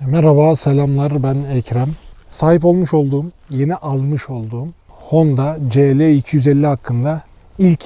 Merhaba, selamlar. Ben Ekrem. Sahip olmuş olduğum, yeni almış olduğum Honda CL250 hakkında ilk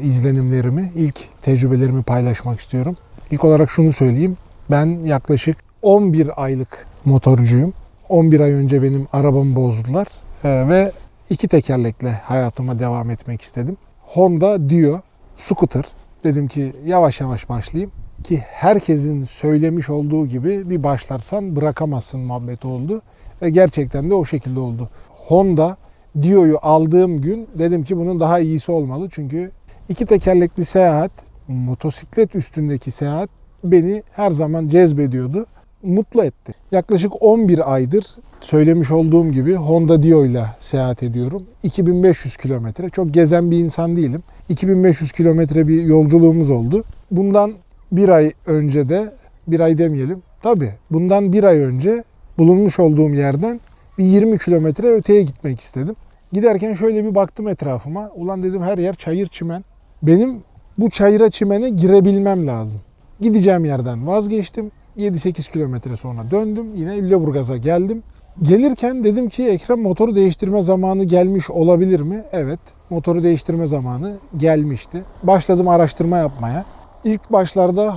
izlenimlerimi, ilk tecrübelerimi paylaşmak istiyorum. İlk olarak şunu söyleyeyim. Ben yaklaşık 11 aylık motorcuyum. 11 ay önce benim arabamı bozdular ve iki tekerlekle hayatıma devam etmek istedim. Honda Dio scooter. Dedim ki yavaş yavaş başlayayım. Ki herkesin söylemiş olduğu gibi bir başlarsan bırakamazsın muhabbeti oldu. Ve gerçekten de o şekilde oldu. Honda Dio'yu aldığım gün dedim ki bunun daha iyisi olmalı. Çünkü iki tekerlekli seyahat, motosiklet üstündeki seyahat beni her zaman cezbediyordu. Mutlu etti. Yaklaşık 11 aydır söylemiş olduğum gibi Honda Dio ile seyahat ediyorum. 2500 kilometre. Çok gezen bir insan değilim. 2500 kilometre bir yolculuğumuz oldu. Bundan bir ay önce de, bir ay demeyelim, tabii bundan bir ay önce bulunmuş olduğum yerden bir 20 kilometre öteye gitmek istedim. Giderken şöyle bir baktım etrafıma. Ulan dedim her yer çayır çimen. Benim bu çayıra çimene girebilmem lazım. Gideceğim yerden vazgeçtim. 7-8 kilometre sonra döndüm. Yine Lüleburgaz'a geldim. Gelirken dedim ki Ekrem motoru değiştirme zamanı gelmiş olabilir mi? Evet, motoru değiştirme zamanı gelmişti. Başladım araştırma yapmaya. İlk başlarda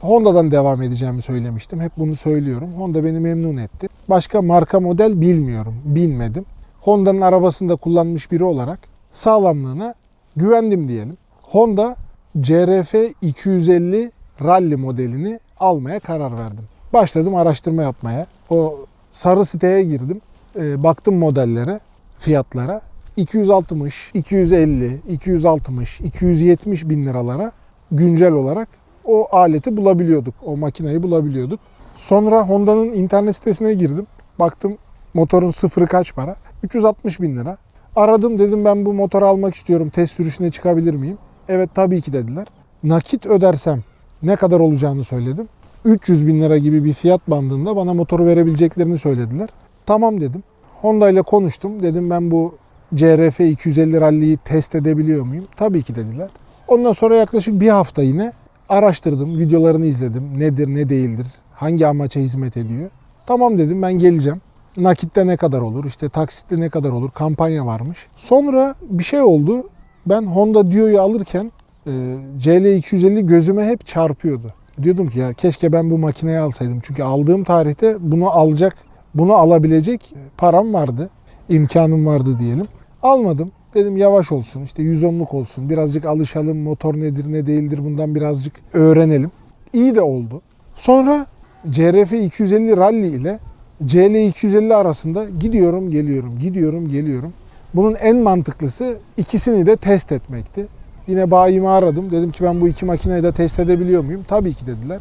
Honda'dan devam edeceğimi söylemiştim. Hep bunu söylüyorum. Honda beni memnun etti. Başka marka model bilmiyorum, bilmedim. Honda'nın arabasında kullanmış biri olarak sağlamlığına güvendim diyelim. Honda CRF 250 Rally modelini almaya karar verdim. Başladım araştırma yapmaya. O sarı siteye girdim. Baktım modellere, fiyatlara. 260, 250, 260, 270 bin liralara güncel olarak o aleti bulabiliyorduk. O makineyi bulabiliyorduk. Sonra Honda'nın internet sitesine girdim. Baktım motorun sıfırı kaç para? 360 bin lira. Aradım, dedim ben bu motoru almak istiyorum. Test sürüşüne çıkabilir miyim? Evet, tabii ki dediler. Nakit ödersem ne kadar olacağını söyledim. 300 bin lira gibi bir fiyat bandında bana motoru verebileceklerini söylediler. Tamam dedim. Honda ile konuştum. Dedim ben bu CRF 250 Rally'yi test edebiliyor muyum? Tabii ki dediler. Ondan sonra yaklaşık bir hafta yine araştırdım, videolarını izledim. Nedir, ne değildir, hangi amaça hizmet ediyor. Tamam dedim, ben geleceğim. Nakitte ne kadar olur, işte taksitte ne kadar olur, kampanya varmış. Sonra bir şey oldu. Ben Honda Dio'yu alırken CL250 gözüme hep çarpıyordu. Diyordum ki ya keşke ben bu makineyi alsaydım. Çünkü aldığım tarihte bunu alabilecek param vardı, imkanım vardı diyelim. Almadım. Dedim yavaş olsun, işte 110'luk olsun, birazcık alışalım, motor nedir ne değildir bundan birazcık öğrenelim. İyi de oldu. Sonra CRF 250 Rally ile CL 250 arasında gidiyorum geliyorum. Bunun en mantıklısı ikisini de test etmekti. Yine bayimi aradım. Dedim ki ben bu iki makineyi de test edebiliyor muyum? Tabii ki dediler.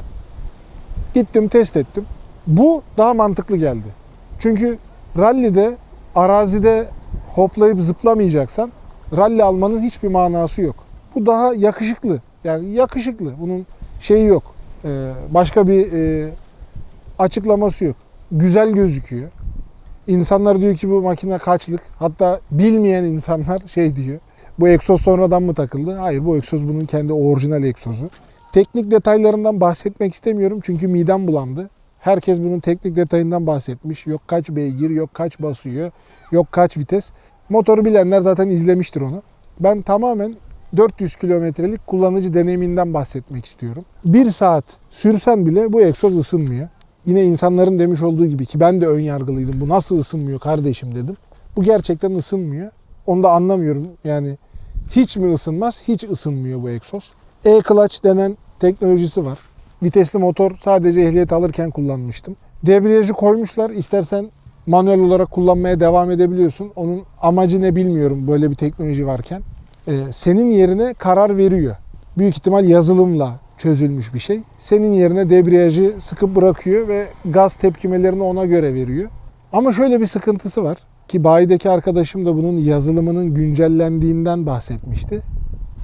Gittim test ettim. Bu daha mantıklı geldi. Çünkü rally'de, arazide hoplayıp zıplamayacaksan rally almanın hiçbir manası yok. Bu daha yakışıklı. Yani yakışıklı. Bunun şeyi yok. Başka bir açıklaması yok. Güzel gözüküyor. İnsanlar diyor ki bu makine kaçlık. Hatta bilmeyen insanlar şey diyor. Bu egzoz sonradan mı takıldı? Hayır, bu egzoz bunun kendi orijinal egzozu. Teknik detaylarından bahsetmek istemiyorum çünkü midem bulandı. Herkes bunun teknik detayından bahsetmiş. Yok kaç beygir, yok kaç basıyor, yok kaç vites. Motoru bilenler zaten izlemiştir onu. Ben tamamen 400 kilometrelik kullanıcı deneyiminden bahsetmek istiyorum. 1 saat sürsen bile bu egzoz ısınmıyor. Yine insanların demiş olduğu gibi ki ben de ön yargılıydım. Bu nasıl ısınmıyor kardeşim dedim. Bu gerçekten ısınmıyor. Onu da anlamıyorum. Yani hiç mi ısınmaz? Hiç ısınmıyor bu egzoz. E-clutch denen teknolojisi var. Vitesli motor sadece ehliyet alırken kullanmıştım. Debriyajı koymuşlar. İstersen manuel olarak kullanmaya devam edebiliyorsun. Onun amacı ne bilmiyorum böyle bir teknoloji varken. Senin yerine karar veriyor. Büyük ihtimal yazılımla çözülmüş bir şey. Senin yerine debriyajı sıkıp bırakıyor ve gaz tepkimelerini ona göre veriyor. Ama şöyle bir sıkıntısı var ki bayideki arkadaşım da bunun yazılımının güncellendiğinden bahsetmişti.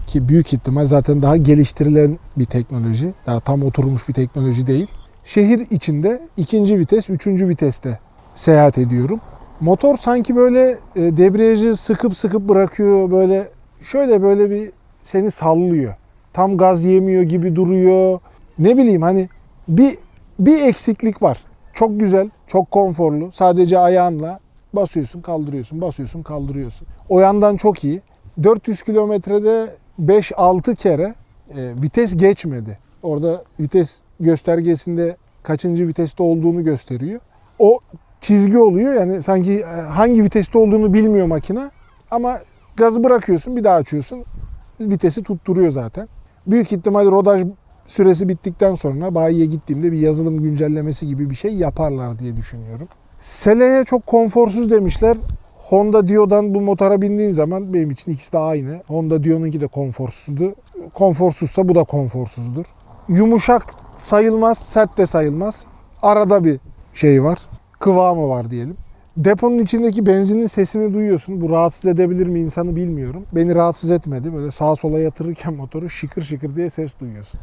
Ki büyük ihtimal zaten daha geliştirilen bir teknoloji. Daha tam oturmuş bir teknoloji değil. Şehir içinde 2. vites, 3. viteste seyahat ediyorum. Motor sanki böyle debriyajı sıkıp bırakıyor, böyle şöyle böyle bir seni sallıyor. Tam gaz yemiyor gibi duruyor. Ne bileyim hani bir Bir eksiklik var. Çok güzel, çok konforlu. Sadece ayağınla basıyorsun, kaldırıyorsun, basıyorsun, kaldırıyorsun. O yandan çok iyi. 400 kilometrede 5-6 kere vites geçmedi. Orada vites göstergesinde kaçıncı viteste olduğunu gösteriyor. O çizgi oluyor, yani sanki hangi viteste olduğunu bilmiyor makine. Ama gazı bırakıyorsun, bir daha açıyorsun. Vitesi tutturuyor zaten. Büyük ihtimal rodaj süresi bittikten sonra bayiye gittiğimde bir yazılım güncellemesi gibi bir şey yaparlar diye düşünüyorum. Sele'ye çok konforsuz demişler. Honda Dio'dan bu motora bindiğin zaman benim için ikisi de aynı. Honda Dio'nunki de konforsuzdu. Konforsuzsa bu da konforsuzdur. Yumuşak sayılmaz, sert de sayılmaz. Arada bir şey var. Kıvamı var diyelim. Deponun içindeki benzinin sesini duyuyorsun. Bu rahatsız edebilir mi insanı bilmiyorum. Beni rahatsız etmedi. Böyle sağa sola yatırırken motoru şıkır şıkır diye ses duyuyorsun.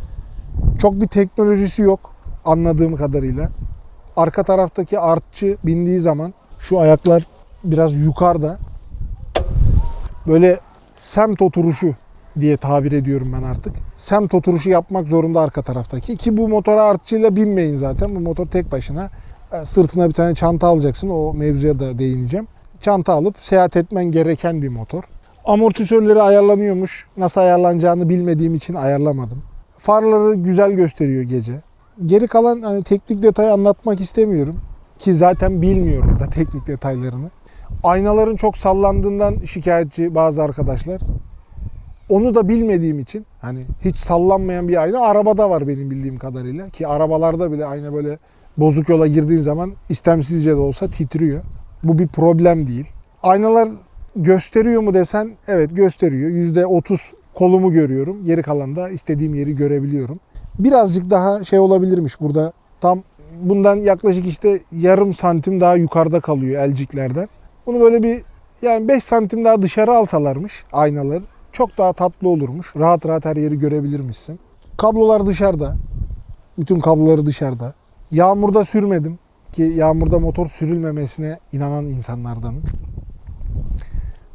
Çok bir teknolojisi yok anladığım kadarıyla. Arka taraftaki artçı bindiği zaman şu ayaklar biraz yukarıda. Böyle semt oturuşu diye tabir ediyorum ben artık. Semt oturuşu yapmak zorunda arka taraftaki. Ki bu motora artçıyla binmeyin zaten. Bu motor tek başına. Sırtına bir tane çanta alacaksın. O mevzuya da değineceğim. Çanta alıp seyahat etmen gereken bir motor. Amortisörleri ayarlanıyormuş. Nasıl ayarlanacağını bilmediğim için ayarlamadım. Farları güzel gösteriyor gece. Geri kalan hani teknik detayı anlatmak istemiyorum. Ki zaten bilmiyorum da teknik detaylarını. Aynaların çok sallandığından şikayetçi bazı arkadaşlar. Onu da bilmediğim için hani hiç sallanmayan bir ayna arabada var benim bildiğim kadarıyla. Ki arabalarda bile ayna böyle bozuk yola girdiğin zaman istemsizce de olsa titriyor. Bu bir problem değil. Aynalar gösteriyor mu desen evet gösteriyor. %30 kolumu görüyorum. Geri kalanda istediğim yeri görebiliyorum. Birazcık daha şey olabilirmiş burada. Tam bundan yaklaşık işte yarım santim daha yukarıda kalıyor elciklerden. Bunu böyle bir yani 5 santim daha dışarı alsalarmış aynaları çok daha tatlı olurmuş. Rahat rahat her yeri görebilirmişsin. Kablolar dışarıda. Bütün kabloları dışarıda. Yağmurda sürmedim ki yağmurda motor sürülmemesine inanan insanlardanım.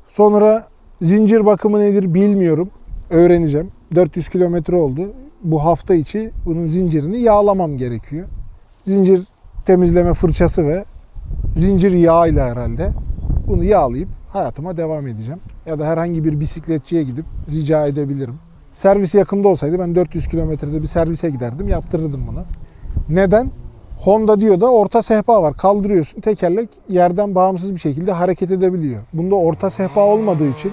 Sonra zincir bakımı nedir bilmiyorum. Öğreneceğim. 400 kilometre oldu. Bu hafta içi bunun zincirini yağlamam gerekiyor. Zincir temizleme fırçası ve zincir yağıyla herhalde bunu yağlayıp hayatıma devam edeceğim. Ya da herhangi bir bisikletçiye gidip rica edebilirim. Servis yakında olsaydı ben 400 kilometrede bir servise giderdim, yaptırırdım bunu. Neden? Honda diyor da orta sehpa var. Kaldırıyorsun, tekerlek yerden bağımsız bir şekilde hareket edebiliyor. Bunda orta sehpa olmadığı için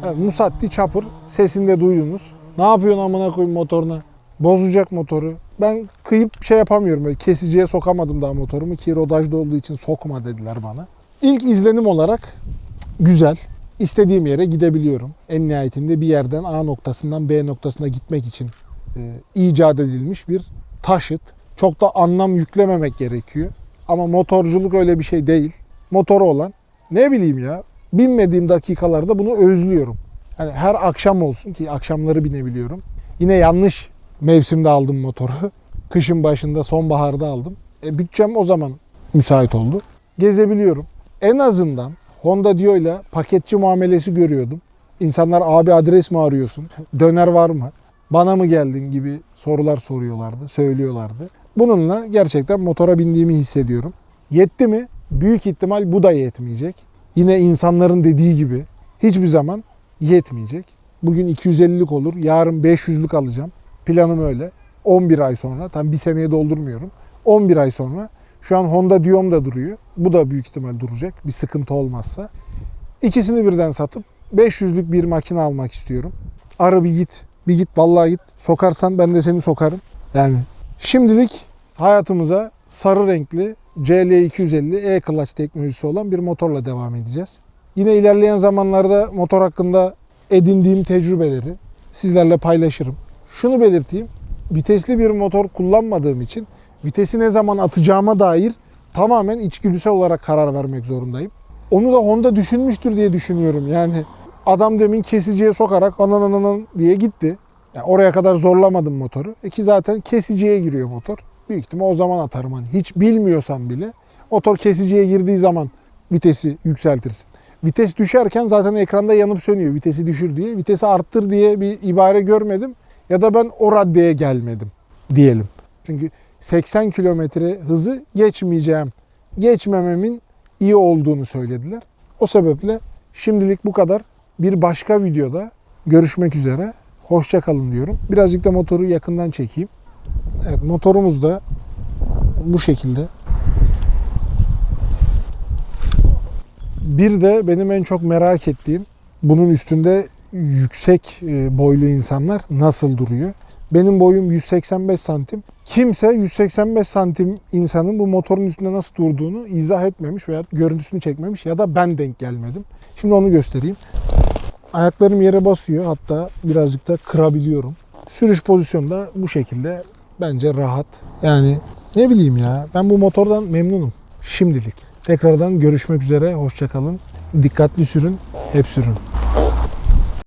evet, Musatti Chopper sesinde duydunuz. Ne yapıyorsun amına koyayım motoruna? Bozacak motoru. Ben kıyıp şey yapamıyorum. Böyle kesiciye sokamadım daha motorumu ki rodajda olduğu için sokma dediler bana. İlk izlenim olarak güzel. İstediğim yere gidebiliyorum. En nihayetinde bir yerden A noktasından B noktasına gitmek için icat edilmiş bir taşıt. Çok da anlam yüklememek gerekiyor. Ama motorculuk öyle bir şey değil. Motoru olan ne bileyim ya binmediğim dakikalarda bunu özlüyorum. Yani her akşam olsun ki akşamları binebiliyorum. Yine yanlış mevsimde aldım motoru. Kışın başında sonbaharda aldım. Bütçem o zaman müsait oldu. Gezebiliyorum. En azından Honda Dio ile paketçi muamelesi görüyordum. İnsanlar abi adres mi arıyorsun? Döner var mı? Bana mı geldin gibi sorular soruyorlardı, söylüyorlardı. Bununla gerçekten motora bindiğimi hissediyorum. Yetti mi? Büyük ihtimal bu da yetmeyecek. Yine insanların dediği gibi hiçbir zaman yetmeyecek. Bugün 250'lik olur, yarın 500'lük alacağım. Planım öyle. 11 ay sonra, tam bir seneye doldurmuyorum. 11 ay sonra şu an Honda Dio'm da duruyor. Bu da büyük ihtimal duracak bir sıkıntı olmazsa. İkisini birden satıp 500'lük bir makine almak istiyorum. Ara bir git. Bir git vallahi git. Sokarsan ben de seni sokarım. Yani şimdilik hayatımıza sarı renkli CL250 E-Clutch teknolojisi olan bir motorla devam edeceğiz. Yine ilerleyen zamanlarda motor hakkında edindiğim tecrübeleri sizlerle paylaşırım. Şunu belirteyim. Vitesli bir motor kullanmadığım için vitesi ne zaman atacağıma dair tamamen içgüdüsel olarak karar vermek zorundayım. Onu da Honda düşünmüştür diye düşünüyorum. Yani adam demin kesiciye sokarak anan diye gitti. Yani oraya kadar zorlamadım motoru. Ki zaten kesiciye giriyor motor. Büyük ihtimal o zaman atarım. Hani hiç bilmiyorsam bile motor kesiciye girdiği zaman vitesi yükseltirsin. Vites düşerken zaten ekranda yanıp sönüyor vitesi düşür diye. Vitesi arttır diye bir ibare görmedim. ya da ben o raddeye gelmedim diyelim. Çünkü 80 kilometre hızı geçmememin iyi olduğunu söylediler. O sebeple şimdilik bu kadar. Bir başka videoda görüşmek üzere. Hoşça kalın diyorum. Birazcık da motoru yakından çekeyim. Evet, motorumuz da bu şekilde. Bir de benim en çok merak ettiğim, bunun üstünde yüksek boylu insanlar nasıl duruyor? Benim boyum 185 santim. Kimse 185 santim insanın bu motorun üstünde nasıl durduğunu izah etmemiş veya görüntüsünü çekmemiş ya da ben denk gelmedim. Şimdi onu göstereyim. Ayaklarım yere basıyor, hatta birazcık da kırabiliyorum. Sürüş pozisyonu da bu şekilde, bence rahat. Yani ne bileyim ya, ben bu motordan memnunum şimdilik. Tekrardan görüşmek üzere, hoşça kalın. Dikkatli sürün, hep sürün.